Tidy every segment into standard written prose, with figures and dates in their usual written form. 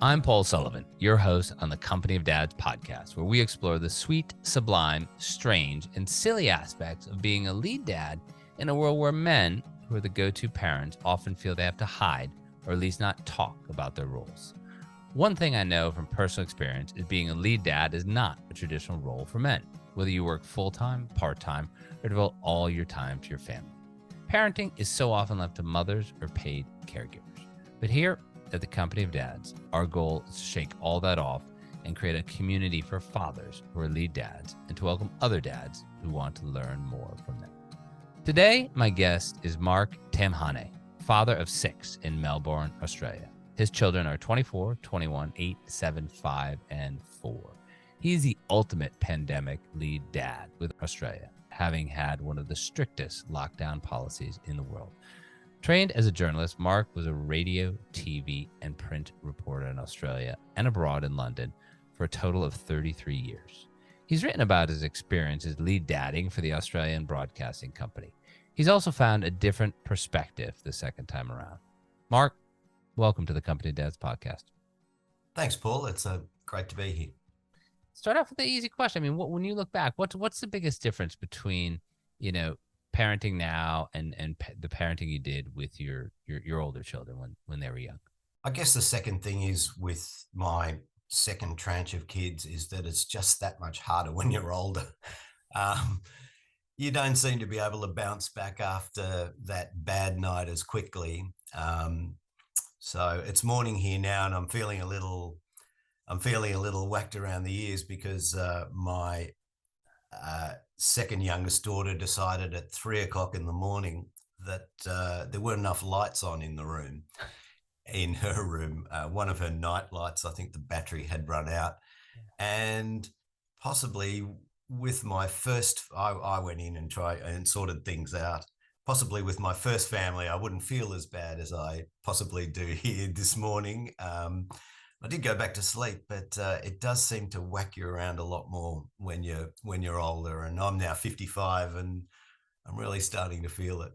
I'm Paul Sullivan, your host on the Company of Dads podcast, where we explore the sweet, sublime, strange, and silly aspects of being a lead dad in a world where men, who are the go-to parents, often feel they have to hide or at least not talk about their roles. One thing I know from personal experience is being a lead dad is not a traditional role for men, whether you work full-time, part-time, or devote all your time to your family. Parenting is so often left to mothers or paid caregivers. But here at the Company of Dads, our goal is to shake all that off and create a community for fathers who are lead dads and to welcome other dads who want to learn more from them. Today, my guest is Mark Tamhane, father of 6 in Melbourne, Australia. His children are 24, 21, 8, 7, 5, and 4. He is the ultimate pandemic lead dad with Australia, having had one of the strictest lockdown policies in the world. Trained as a journalist, Mark was a radio, TV, and print reporter in Australia and abroad in London for a total of 33 years. He's written about his experience as lead dadding for the Australian Broadcasting Company. He's also found a different perspective the second time around. Mark, welcome to the Company of Dads podcast. Thanks, Paul. It's great to be here. Start off with the easy question. I mean, when you look back, what's the biggest difference between, parenting now and the parenting you did with your older children when they were young? I guess the second thing is with my second tranche of kids is that it's just that much harder when you're older. You don't seem to be able to bounce back after that bad night as quickly. So it's morning here now, and I'm feeling a little whacked around the ears because my second youngest daughter decided at 3 o'clock in the morning that there weren't enough lights on in her room. One of her night lights, I think the battery had run out. And possibly with my first, I went in and tried and sorted things out. Possibly with my first family, I wouldn't feel as bad as I possibly do here this morning. I did go back to sleep, but it does seem to whack you around a lot more when you're older. And I'm now 55, and I'm really starting to feel it.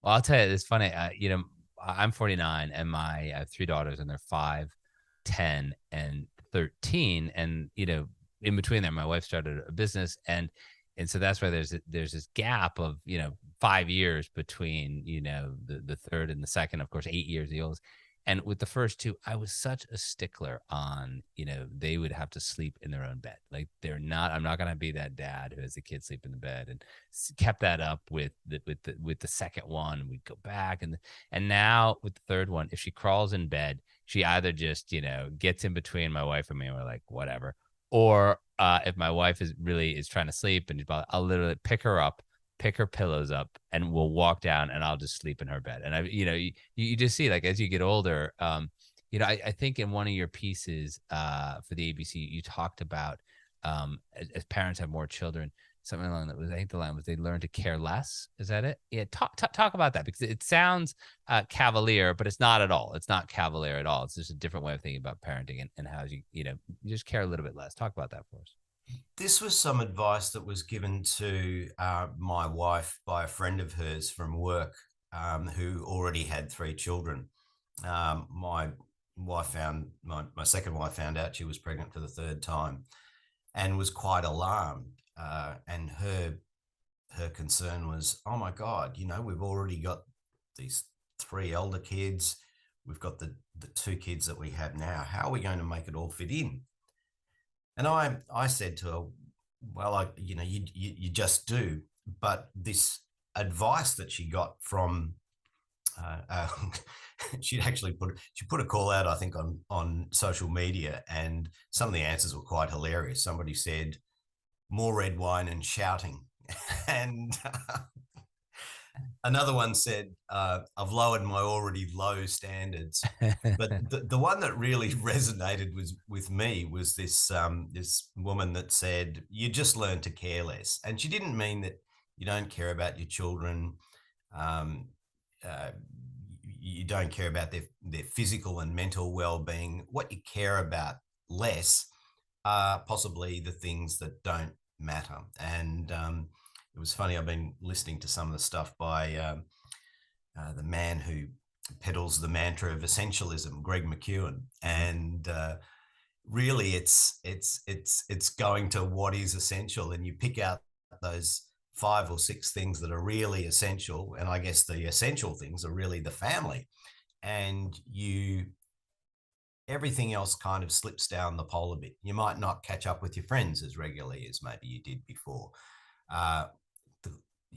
Well, I'll tell you, it's funny. I'm 49, and I have 3 daughters, and they're 5, 10, and 13. And in between there, my wife started a business, and so that's why there's this gap of 5 years between the third and the second. Of course, 8 years the oldest. And with the first 2, I was such a stickler on, they would have to sleep in their own bed. Like I'm not going to be that dad who has the kids sleep in the bed, and kept that up with the second one. We'd go back and now with the third one, if she crawls in bed, she either just, gets in between my wife and me, and we're like, whatever. Or if my wife is trying to sleep, and I'll literally pick her up, pick her pillows up, and we'll walk down, and I'll just sleep in her bed. And you just see, like, as you get older, I think in one of your pieces for the ABC, you talked about as parents have more children, something along that was, I think the line was, they learn to care less. Is that it? Yeah. Talk about that, because it sounds cavalier, but it's not at all. It's not cavalier at all. It's just a different way of thinking about parenting and how you just care a little bit less. Talk about that for us. This was some advice that was given to my wife by a friend of hers from work who already had 3 children. My second wife found out she was pregnant for the 3rd time and was quite alarmed. And her concern was, oh my God, we've already got these 3 elder kids. We've got the 2 kids that we have now. How are we going to make it all fit in? And I said to her, well, you just do. But this advice that she got from, she put a call out, I think, on social media, and some of the answers were quite hilarious. Somebody said, more red wine and shouting. And another one said, I've lowered my already low standards. But the one that really resonated with me was this woman that said, you just learn to care less. And she didn't mean that you don't care about your children. You don't care about their physical and mental well-being. What you care about less are possibly the things that don't matter. And it was funny, I've been listening to some of the stuff by the man who peddles the mantra of essentialism, Greg McKeown, and really it's going to what is essential, and you pick out those 5 or 6 things that are really essential, and I guess the essential things are really the family, and everything else kind of slips down the pole a bit. You might not catch up with your friends as regularly as maybe you did before. Uh,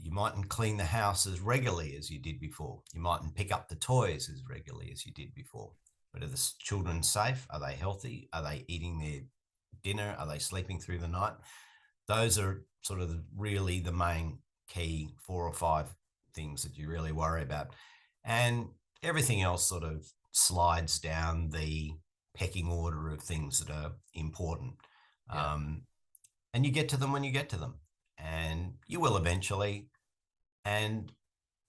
you mightn't clean the house as regularly as you did before. You mightn't pick up the toys as regularly as you did before. But are the children safe? Are they healthy? Are they eating their dinner? Are they sleeping through the night? Those are sort of really the main key 4 or 5 things that you really worry about. And everything else sort of slides down the pecking order of things that are important. Yeah. And you get to them when you get to them, and you will eventually. And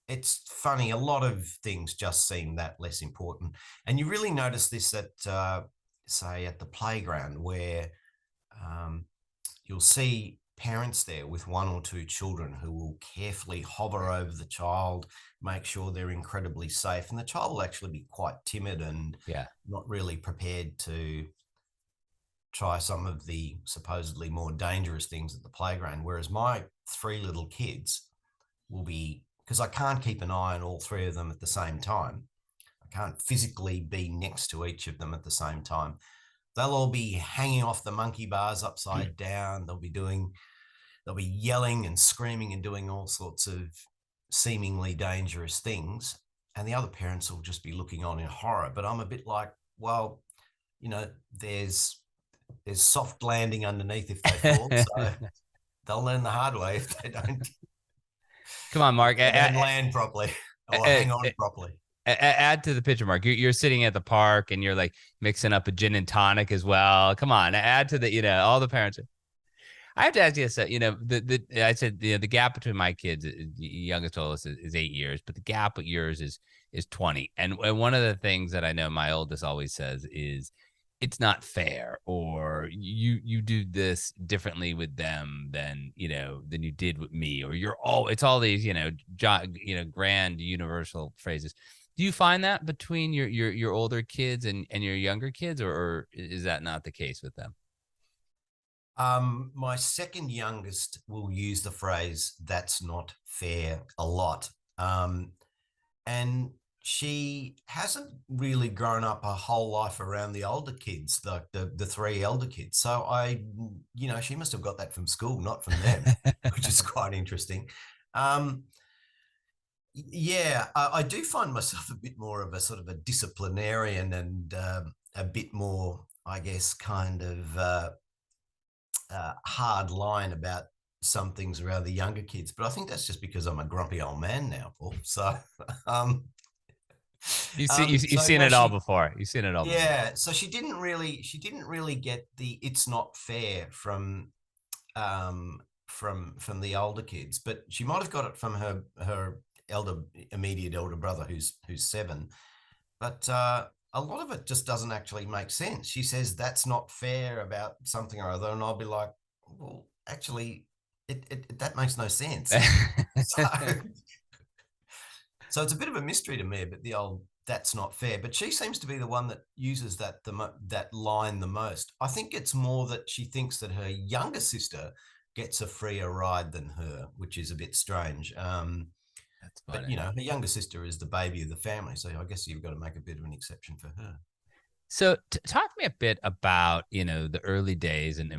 it's funny, a lot of things just seem that less important. And you really notice this at, say, at the playground, where you'll see parents there with 1 or 2 children who will carefully hover over the child, make sure they're incredibly safe. And the child will actually be quite timid and not really prepared to try some of the supposedly more dangerous things at the playground. Whereas my 3 little kids will be, because I can't keep an eye on all 3 of them at the same time. I can't physically be next to each of them at the same time. They'll all be hanging off the monkey bars upside down. They'll be yelling and screaming and doing all sorts of seemingly dangerous things. And the other parents will just be looking on in horror. But I'm a bit like, well, there's soft landing underneath if they fall. So they'll learn the hard way if they don't. Come on, Mark. And land properly or hang on properly. Add to the picture, Mark. You're sitting at the park and you're like mixing up a gin and tonic as well. Come on, add to the, all the parents. I have to ask you this, I said, the gap between my kids, the youngest oldest is 8 years, but the gap with yours is 20. And one of the things that I know my oldest always says is, it's not fair, or you do this differently with them than you did with me, or it's all these grand universal phrases. Do you find that between your older kids and your younger kids, or is that not the case with them? My second youngest will use the phrase "that's not fair" a lot, and she hasn't really grown up her whole life around the older kids, the 3 elder kids. So she must have got that from school, not from them, which is quite interesting. I do find myself a bit more of a sort of a disciplinarian and a bit more, I guess, kind of hard line about some things around the younger kids. But I think that's just because I'm a grumpy old man now, Paul. So you've seen it all before. You've seen it all. Yeah. Before. So she didn't really get the "it's not fair" from the older kids, but she might have got it from her immediate elder brother who's 7. But a lot of it just doesn't actually make sense. She says "that's not fair" about something or other, and I'll be like, well, actually, that makes no sense. So it's a bit of a mystery to me, but the old "that's not fair." But she seems to be the one that uses that line the most. I think it's more that she thinks that her younger sister gets a freer ride than her, which is a bit strange. That's funny. But her younger sister is the baby of the family, so I guess you've got to make a bit of an exception for her. So talk to me a bit about the early days and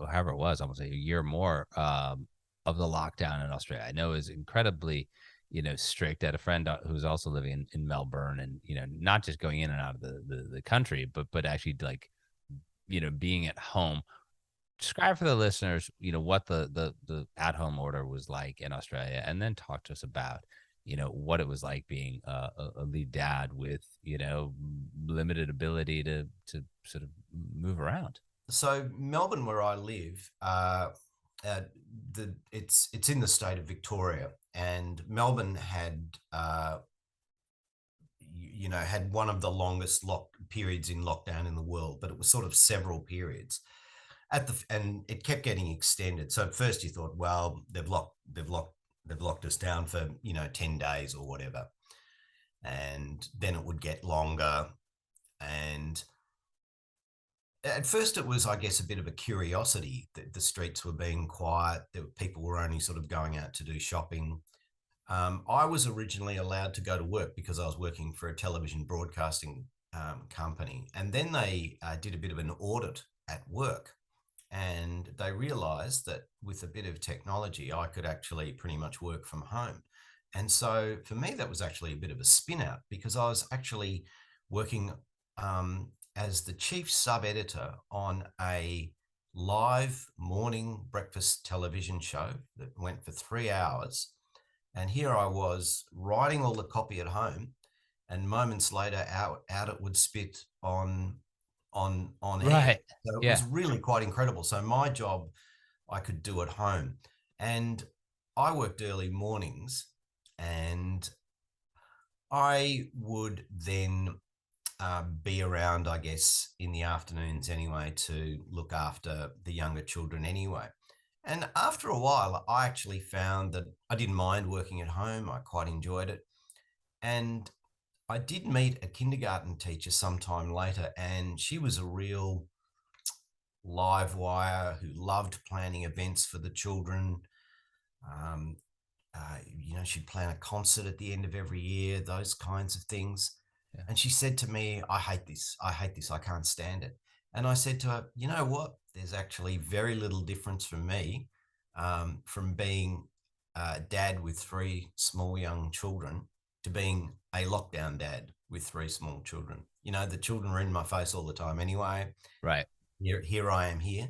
however it was, almost a year more of the lockdown in Australia. I know it was incredibly strict. I had a friend who's also living in Melbourne, and not just going in and out of the country, but actually like being at home. Describe for the listeners what the at-home order was like in Australia, and then talk to us about what it was like being a lead dad with limited ability to sort of move around. So Melbourne, where I live, it's in the state of Victoria, and Melbourne had had one of the longest periods in lockdown in the world, but it was sort of several periods and it kept getting extended. So at first you thought, well, they've locked us down for 10 days or whatever. and then it would get longer. And at first it was, I guess, a bit of a curiosity that the streets were being quiet, that people were only sort of going out to do shopping. I was originally allowed to go to work because I was working for a television broadcasting company. And then they did a bit of an audit at work, and they realized that with a bit of technology, I could actually pretty much work from home. And so for me, that was actually a bit of a spin out, because I was actually working as the chief sub editor on a live morning breakfast television show that went for 3 hours. And here I was writing all the copy at home, and moments later out it would spit on air. Right. So it Yeah. was really quite incredible. So my job I could do at home. And I worked early mornings, and I would then be around, I guess, in the afternoons anyway, to look after the younger children anyway. And after a while, I actually found that I didn't mind working at home. I quite enjoyed it. And I did meet a kindergarten teacher sometime later, and she was a real live wire who loved planning events for the children. Um, she'd plan a concert at the end of every year, those kinds of things. Yeah. And she said to me, I hate this. I hate this. I can't stand it. And I said to her, you know what? There's actually very little difference for me from being a dad with three small young children to being a lockdown dad with three small children. You know, the children are in my face all the time anyway. Right. Here I am here.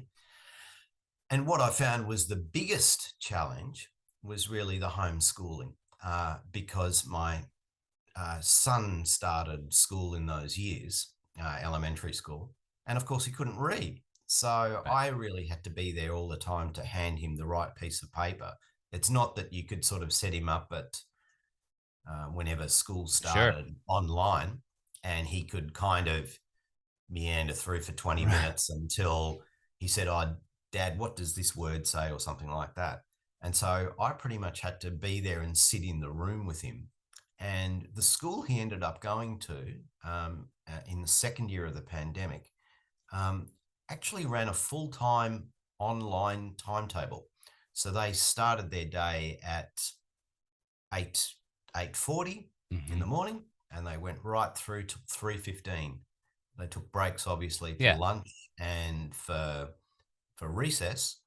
And what I found was the biggest challenge was really the homeschooling, because my son started school in those years, elementary school, and of course he couldn't read. So Right. I really had to be there all the time to hand him the right piece of paper. It's not that you could sort of set him up at whenever school Sure. started online, and he could kind of meander through for 20 Right. minutes until he said, oh, Dad, what does this word say, or something like that. And so I pretty much had to be there and sit in the room with him. And the school he ended up going to in the second year of the pandemic um, actually ran a full-time online timetable. So they started their day at 8:40 in Mm-hmm. the morning, and they went right through to 3:15. They took breaks, obviously, for Yeah. lunch and for recess,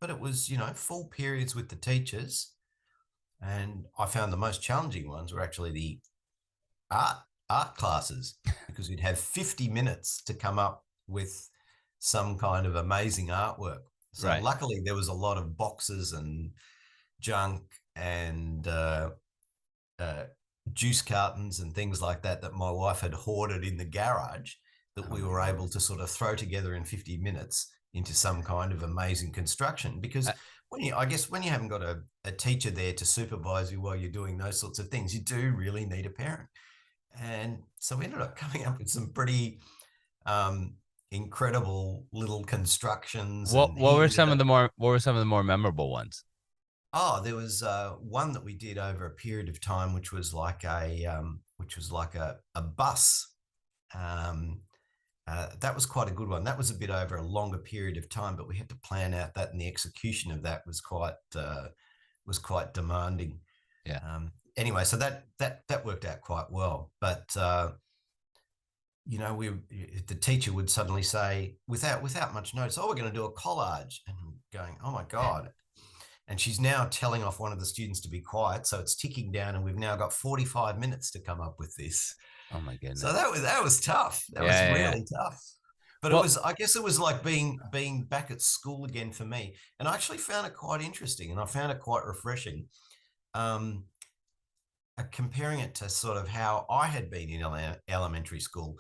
but it was, full periods with the teachers. And I found the most challenging ones were actually the art art classes, because we'd have 50 minutes to come up with some kind of amazing artwork. So Right. luckily there was a lot of boxes and junk and uh, juice cartons and things like that my wife had hoarded in the garage, that Oh we my were able goodness. to sort of throw together in 50 minutes into some kind of amazing construction. Because I, I guess when you haven't got a teacher there to supervise you while you're doing those sorts of things, you do really need a parent. And so we ended up coming up with some pretty um, incredible little constructions, and what he were ended some of up. the more what were some of the more memorable ones? Oh, there was one that we did over a period of time, which was like a bus. Um, that was quite a good one. That was a bit over a longer period of time, but we had to plan out that, and the execution of that was quite demanding. Yeah. Anyway, so that worked out quite well. But the teacher would suddenly say, without much notice, "Oh, we're going to do a collage," and I'm going, "Oh my god." And she's now telling off one of the students to be quiet. So it's ticking down, and we've now got 45 minutes to come up with this. Oh my So goodness. that was tough. That was Yeah. Yeah. Yeah. really tough. But Well, I guess it was like being back at school again for me. And I actually found it quite interesting, and I found it quite refreshing. Um, Comparing it to sort of how I had been in elementary school,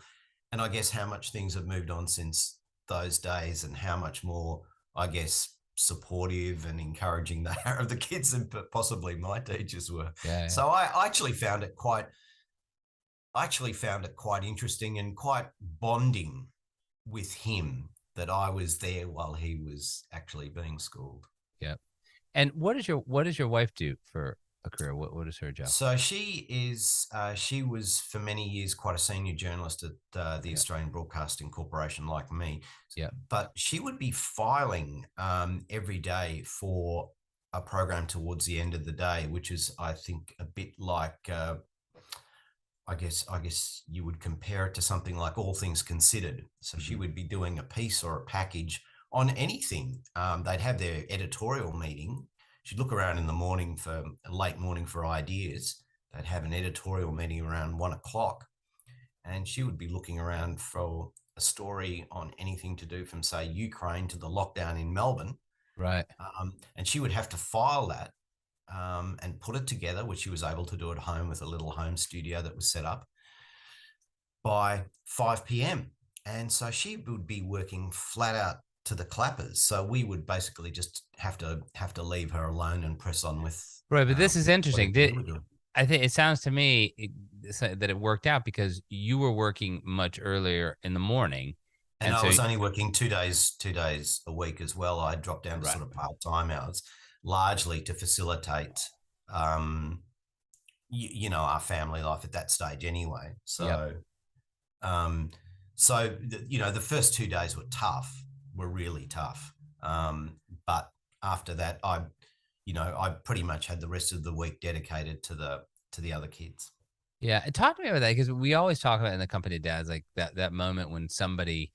and I guess how much things have moved on since those days, and how much more, I guess, supportive and encouraging they are of the kids than possibly my teachers were. yeah. Yeah. So I actually found it quite interesting and quite bonding with him, that I was there while he was actually being schooled. Yeah. And what does your wife do for a career? What is her job? So she was for many years quite a senior journalist at the Australian Broadcasting Corporation, like me. Yeah. But she would be filing every day for a program towards the end of the day, which is, I think, a bit like, I guess you would compare it to something like All Things Considered. So she would be doing a piece or a package on anything. They'd have their editorial meeting. She'd look around in the morning for late morning for ideas. They'd have an editorial meeting around 1:00, and she would be looking around for a story on anything to do from, say, Ukraine to the lockdown in Melbourne. Right. And she would have to file that and put it together, which she was able to do at home with a little home studio that was set up by 5 p.m. And so she would be working flat out to the clappers. So we would basically just have to leave her alone and press on with. Right. But this is interesting. We were doing. I think it sounds to me that it worked out because you were working much earlier in the morning. And I was only working 2 days a week as well. I dropped down to sort of part-time hours, largely to facilitate, our family life at that stage anyway. So, the first 2 days were really tough. But after that, I pretty much had the rest of the week dedicated to the other kids. Yeah, talk to me about that because we always talk about in the company of dads, like that moment when somebody,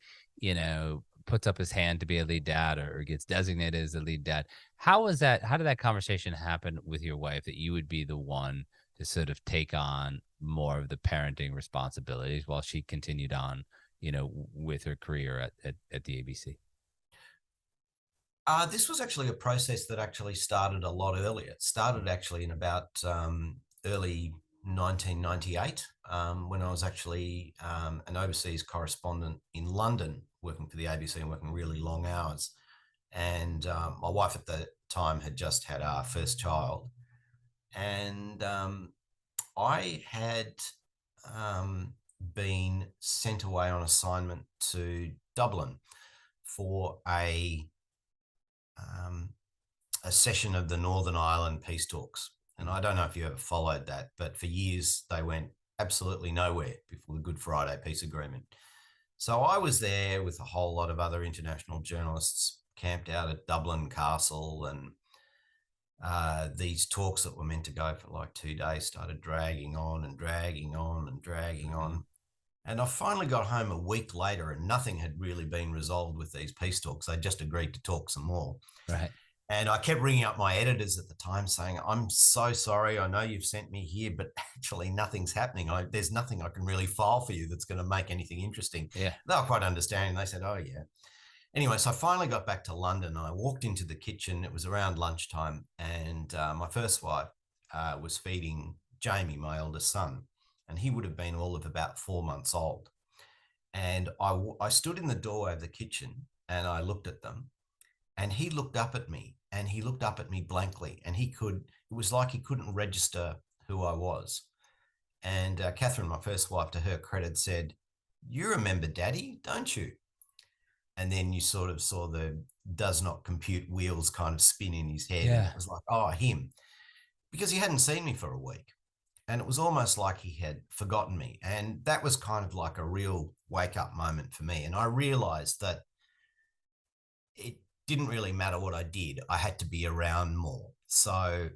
puts up his hand to be a lead dad or gets designated as a lead dad. How was that? How did that conversation happen with your wife that you would be the one to sort of take on more of the parenting responsibilities while she continued on, with her career at the ABC? This was actually a process that actually started a lot earlier. It started actually in about early 1998 when I was actually an overseas correspondent in London working for the ABC and working really long hours. And my wife at the time had just had our first child. And I had been sent away on assignment to Dublin for a session of the Northern Ireland peace talks. And I don't know if you ever followed that, but for years they went absolutely nowhere before the Good Friday peace agreement. So I was there with a whole lot of other international journalists camped out at Dublin Castle, and these talks that were meant to go for like 2 days started dragging on and dragging on and dragging on. And I finally got home a week later and nothing had really been resolved with these peace talks. They just agreed to talk some more. Right. And I kept ringing up my editors at the time saying, I'm so sorry. I know you've sent me here, but actually nothing's happening. There's nothing I can really file for you that's going to make anything interesting. Yeah. They were quite understanding. They said, oh, yeah. Anyway, so I finally got back to London. I walked into the kitchen. It was around lunchtime. And my first wife was feeding Jamie, my eldest son. And he would have been all of about 4 months old. And I stood in the doorway of the kitchen and I looked at them. And he looked up at me and he looked up at me blankly. And it was like he couldn't register who I was. And Catherine, my first wife, to her credit, said, you remember Daddy, don't you? And then you sort of saw the does not compute wheels kind of spin in his head. Yeah. And it was like, oh, him. Because he hadn't seen me for a week. And it was almost like he had forgotten me. And that was kind of like a real wake-up moment for me. And I realized that it didn't really matter what I did. I had to be around more. So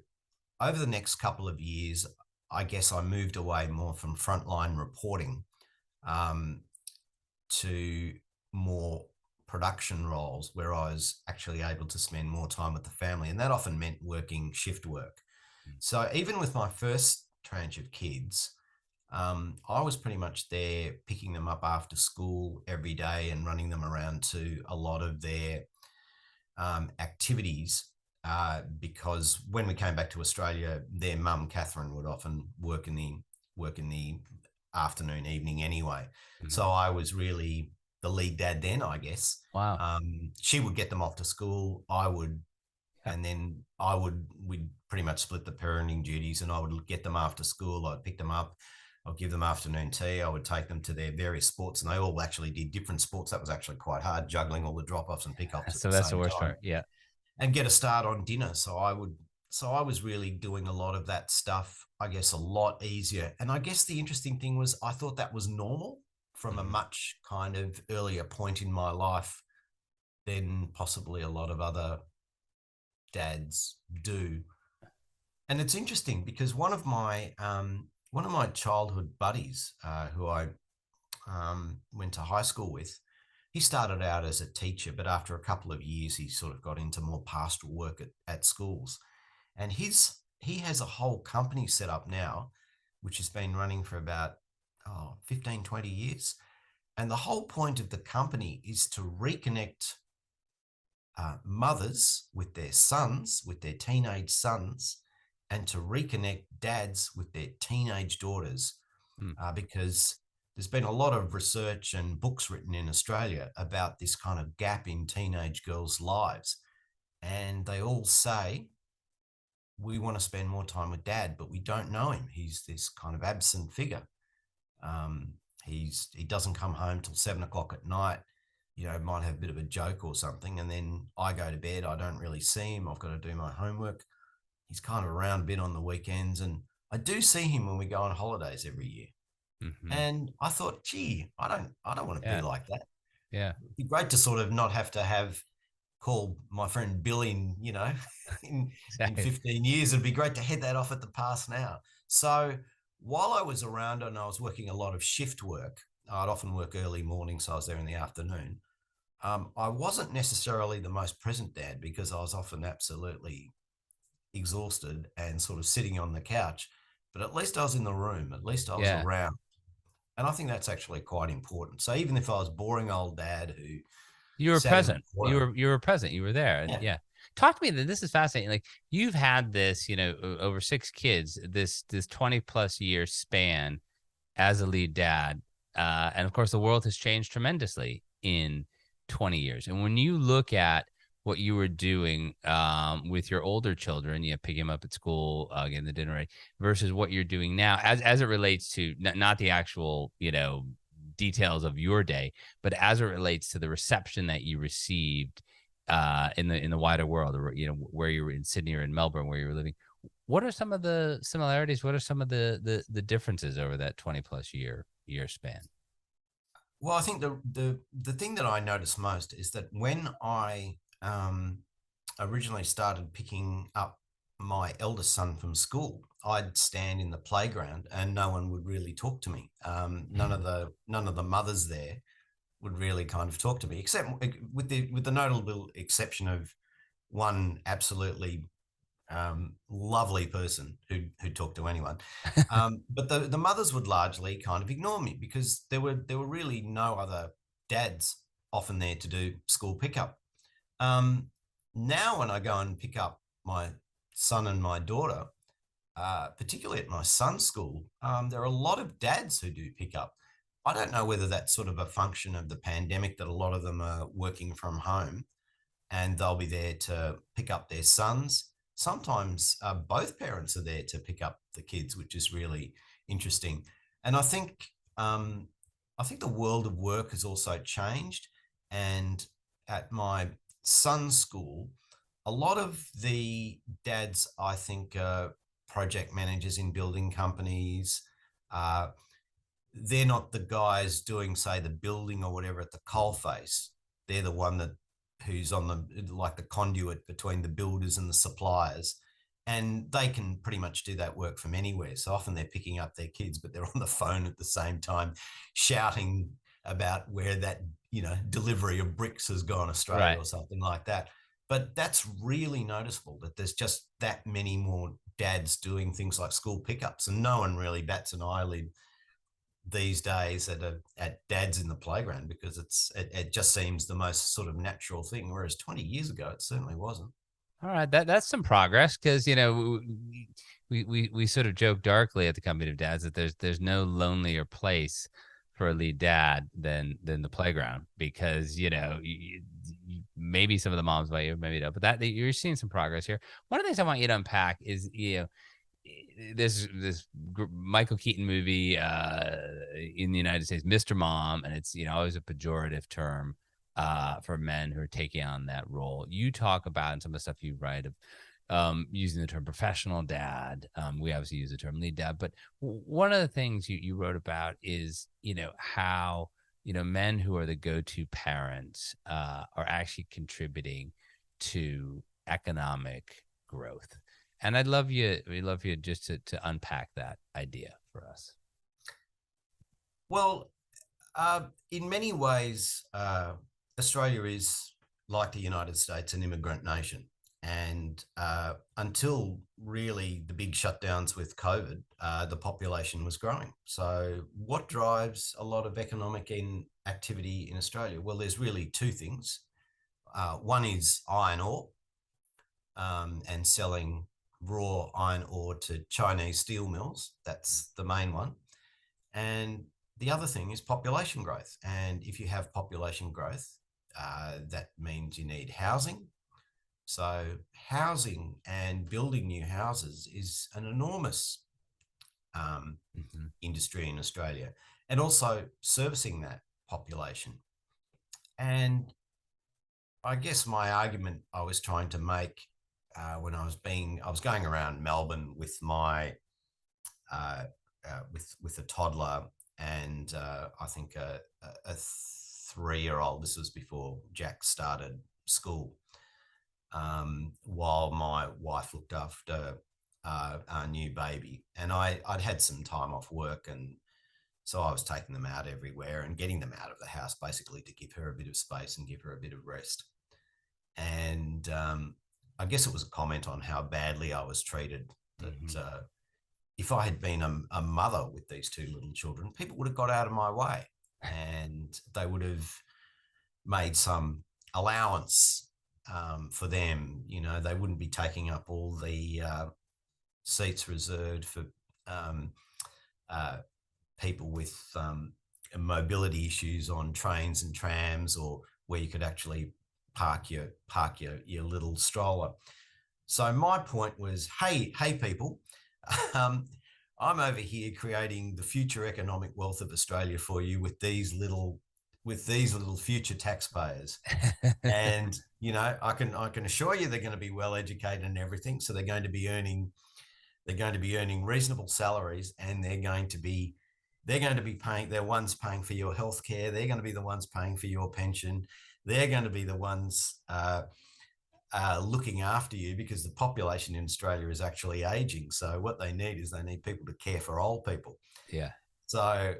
over the next couple of years, I guess I moved away more from frontline reporting to more production roles where I was actually able to spend more time with the family. And that often meant working shift work. So even with my first tranche of kids, I was pretty much there picking them up after school every day and running them around to a lot of their activities because when we came back to Australia, their mum, Catherine, would often work in the afternoon, evening anyway. Mm-hmm. So I was really the lead dad then, I guess. Wow. She would get them off to school. I would, and then we'd pretty much split the parenting duties, and I would get them after school. I'd pick them up. I'd give them afternoon tea. I would take them to their various sports, and they all actually did different sports. That was actually quite hard, juggling all the drop-offs and pick-ups. So that's the worst part, yeah. And get a start on dinner. So I would so I was really doing a lot of that stuff, I guess, a lot easier. And I guess the interesting thing was I thought that was normal from a Mhm. much kind of earlier point in my life than possibly a lot of other dads do. And it's interesting because one of my childhood buddies, who I went to high school with, he started out as a teacher, but after a couple of years, he sort of got into more pastoral work at schools. And he has a whole company set up now, which has been running for about 15, 20 years. And the whole point of the company is to reconnect mothers with their sons, with their teenage sons, and to reconnect dads with their teenage daughters, Mm. because there's been a lot of research and books written in Australia about this kind of gap in teenage girls' lives. And they all say, we want to spend more time with dad, but we don't know him. He's this kind of absent figure. Um, he doesn't come home till 7 o'clock at night. Might have a bit of a joke or something, and then I go to bed. I don't really see him. I've got to do my homework. He's kind of around a bit on the weekends, and I do see him when we go on holidays every year. Mhm. And I thought, gee, I don't want to be Yeah. like that. Yeah. It'd be great to sort of not have to have call my friend Bill in, in Exactly. 15 years. It'd be great to head that off at the pass now. So while I was around and I was working a lot of shift work, I'd often work early morning, so I was there in the afternoon. I wasn't necessarily the most present dad because I was often absolutely exhausted and sort of sitting on the couch, but at least I was in the room, at least I was Yeah. around. And I think that's actually quite important. So even if I was boring old dad who You were sat in the present. You corner, were you were present. You were there. And yeah, yeah. Talk to me then. This is fascinating. Like you've had this, over 6 kids, this 20 plus year span as a lead dad. And of course the world has changed tremendously in 20 years. And when you look at what you were doing with your older children, picking them up at school, getting the dinner ready, versus what you're doing now, as it relates to not the actual, details of your day, but as it relates to the reception that you received in the wider world, or where you were in Sydney or in Melbourne, where you were living. What are some of the similarities? What are some of the differences over that 20 plus year span? well, I think the thing that I noticed most is that when I originally started picking up my eldest son from school, I'd stand in the playground and no one would really talk to me. None of the mothers there would really kind of talk to me, except with the notable exception of one absolutely lovely person who talked to anyone. But the mothers would largely kind of ignore me because there were really no other dads often there to do school pickup. Um, Now, when I go and pick up my son and my daughter, particularly at my son's school, there are a lot of dads who do pick up. I don't know whether that's sort of a function of the pandemic that a lot of them are working from home and they'll be there to pick up their sons. Sometimes both parents are there to pick up the kids, which is really interesting. And I think the world of work has also changed. And at my son's school, a lot of the dads, I think, are project managers in building companies. Uh, they're not the guys doing, say, the building or whatever at the coalface. They're the one who's on the conduit between the builders and the suppliers. And they can pretty much do that work from anywhere. So often they're picking up their kids, but they're on the phone at the same time, shouting about where that, delivery of bricks has gone astray Right. or something like that. But that's really noticeable that there's just that many more dads doing things like school pickups, and no one really bats an eyelid these days at dads in the playground because it just seems the most sort of natural thing, whereas 20 years ago it certainly wasn't. All right, that's some progress because we sort of joke darkly at the company of dads that there's no lonelier place for a lead dad than the playground because maybe some of the moms might, maybe don't, but that you're seeing some progress here. One of the things I want you to unpack is this Michael Keaton movie in the United States, Mr. Mom, and it's always a pejorative term for men who are taking on that role. You talk about in some of the stuff you write of using the term professional dad. We obviously use the term lead dad, but one of the things you wrote about is, how, men who are the go-to parents are actually contributing to economic growth. And we'd love you just to unpack that idea for us. Well, in many ways, Australia is, like the United States, an immigrant nation. And until really the big shutdowns with COVID, the population was growing. So what drives a lot of economic activity in Australia? Well, there's really two things. One is iron ore, and selling raw iron ore to Chinese steel mills. That's the main one. And the other thing is population growth. And if you have population growth, that means you need housing. So housing and building new houses is an enormous industry in Australia, and also servicing that population. And I guess my argument I was trying to make when I was going around Melbourne with my with a toddler and I think a 3-year-old. This was before Jack started school. While my wife looked after our new baby, and I'd had some time off work, and so I was taking them out everywhere and getting them out of the house, basically to give her a bit of space and give her a bit of rest. And I guess it was a comment on how badly I was treated, that if I had been a mother with these two little children, people would have got out of my way and they would have made some allowance for them. They wouldn't be taking up all the seats reserved for people with mobility issues on trains and trams, or where you could actually park your little stroller. So my point was, hey people, I'm over here creating the future economic wealth of Australia for you with these little future taxpayers. And I can assure you they're going to be well educated and everything, so they're going to be earning reasonable salaries, and they're going to be paying, they're ones paying for your healthcare, they're going to be the ones paying for your pension, they're going to be the ones looking after you, because the population in Australia is actually aging. So what they need people to care for old people. Yeah. So,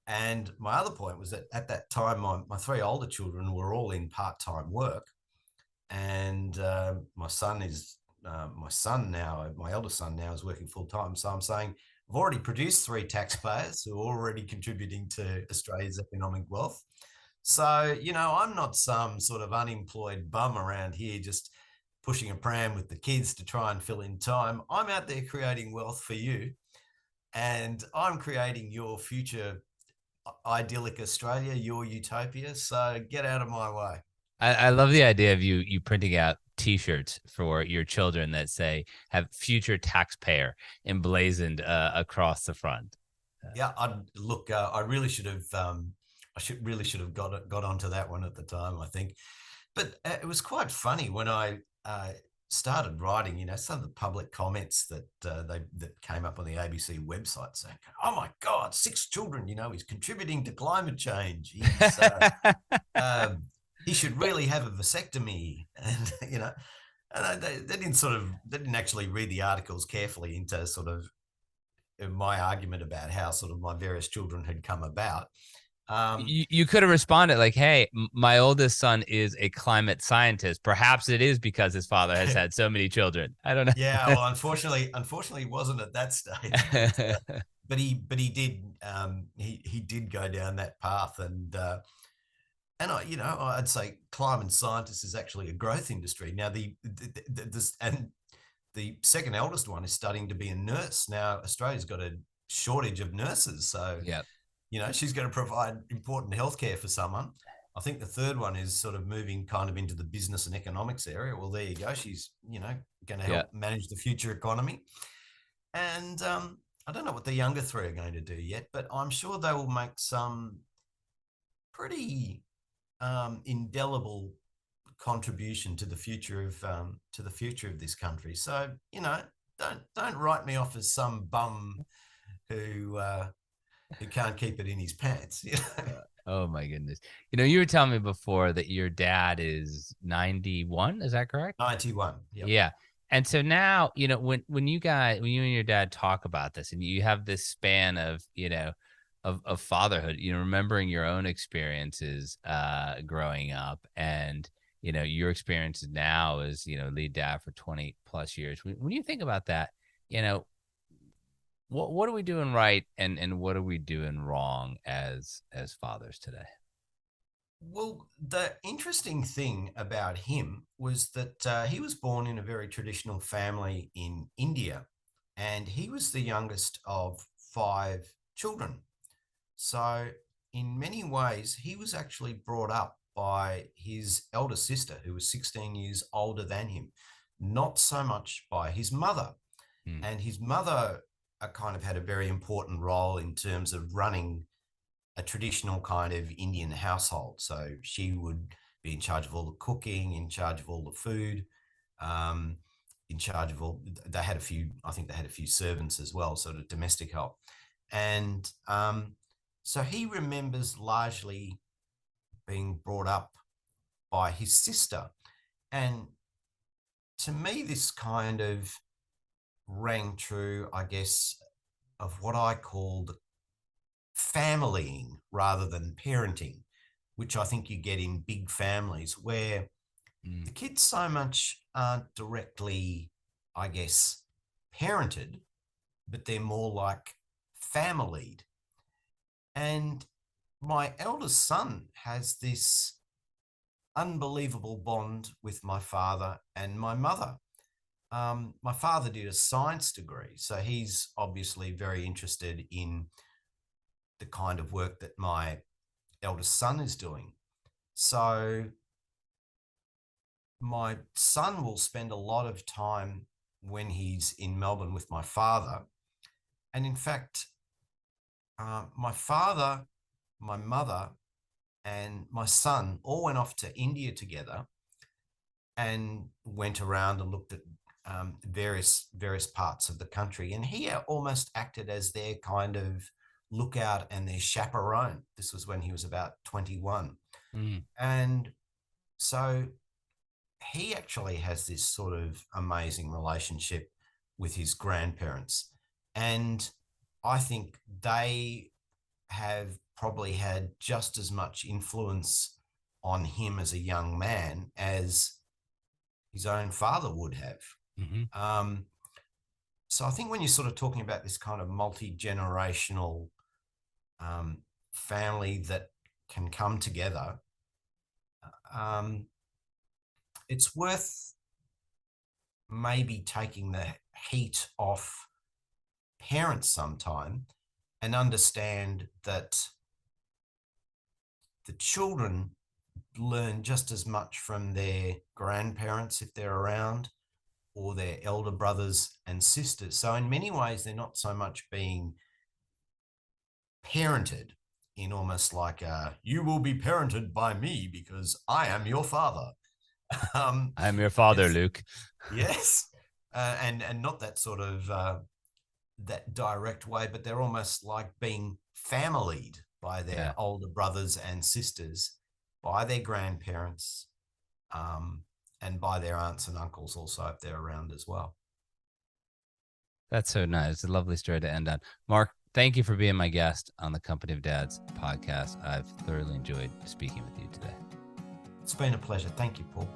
and my other point was that at that time, my 3 older children were all in part-time work, and my eldest son now is working full-time. So I'm saying I've already produced 3 taxpayers who are already contributing to Australia's economic wealth. So, I'm not some sort of unemployed bum around here just pushing a pram with the kids to try and fill in time. I'm out there creating wealth for you, and I'm creating your future idyllic Australia, your utopia. So get out of my way. I love the idea of you printing out T-shirts for your children that say have future taxpayer emblazoned across the front. Yeah, I really should have. I should have got onto that one at the time, I think. But it was quite funny when I started writing. Some of the public comments that came up on the ABC website saying, "Oh my God, 6 children! He's contributing to climate change. He should really have a vasectomy." And and they didn't actually read the articles carefully into sort of my argument about how sort of my various children had come about. You could have responded like, "Hey, my oldest son is a climate scientist. Perhaps it is because his father has had so many children." I don't know. Yeah, well, unfortunately, he wasn't at that stage. But he did. He did go down that path, and I'd say climate scientist is actually a growth industry now. The second eldest one is studying to be a nurse now. Australia's got a shortage of nurses, so yeah. She's going to provide important healthcare for someone. I think the third one is sort of moving kind of into the business and economics area. Well, there you go. She's, going to help manage the future economy. And I don't know what the younger 3 are going to do yet, but I'm sure they will make some pretty indelible contribution to the future of this country. So don't write me off as some bum who can't keep it in his pants. Oh my goodness. You were telling me before that your dad is 91. Is that correct? 91. Yep. Yeah. And so now, when you and your dad talk about this and you have this span of, of fatherhood, remembering your own experiences growing up and, your experiences now as, lead dad for 20 plus years. When you think about that, what are we doing right and what are we doing wrong as fathers today? Well, the interesting thing about him was that he was born in a very traditional family in India, and he was the youngest of 5 children. So, in many ways, he was actually brought up by his elder sister, who was 16 years older than him, not so much by his mother. And his mother kind of had a very important role in terms of running a traditional kind of Indian household. So she would be in charge of all the cooking, in charge of all the food, in charge of all. They had a few. I think they had a few servants as well, sort of domestic help. And so he remembers largely being brought up by his sister. And to me, this kind of rang true, I guess, of what I called familying rather than parenting, which I think you get in big families where the kids so much aren't directly, I guess, parented, but they're more like familied. And my eldest son has this unbelievable bond with my father and my mother. My father did a science degree, so he's obviously very interested in the kind of work that my eldest son is doing. So my son will spend a lot of time when he's in Melbourne with my father. And in fact, my father, my mother, and my son all went off to India together and went around and looked at various parts of the country. And he almost acted as their kind of lookout and their chaperone. This was when he was about 21. And so he actually has this sort of amazing relationship with his grandparents. And I think they have probably had just as much influence on him as a young man as his own father would have. So I think when you're sort of talking about this kind of multi-generational family that can come together, it's worth maybe taking the heat off parents sometime and understand that the children learn just as much from their grandparents if they're around, or their elder brothers and sisters. So in many ways, they're not so much being parented in almost like you will be parented by me because I am your father. I'm your father, Luke. Yes. And not that sort of that direct way, but they're almost like being familied by their older brothers and sisters, by their grandparents, and by their aunts and uncles also if they're around as well. That's so nice. It's a lovely story to end on. Mark, thank you for being my guest on the Company of Dads podcast. I've thoroughly enjoyed speaking with you today. It's been a pleasure. Thank you, Paul.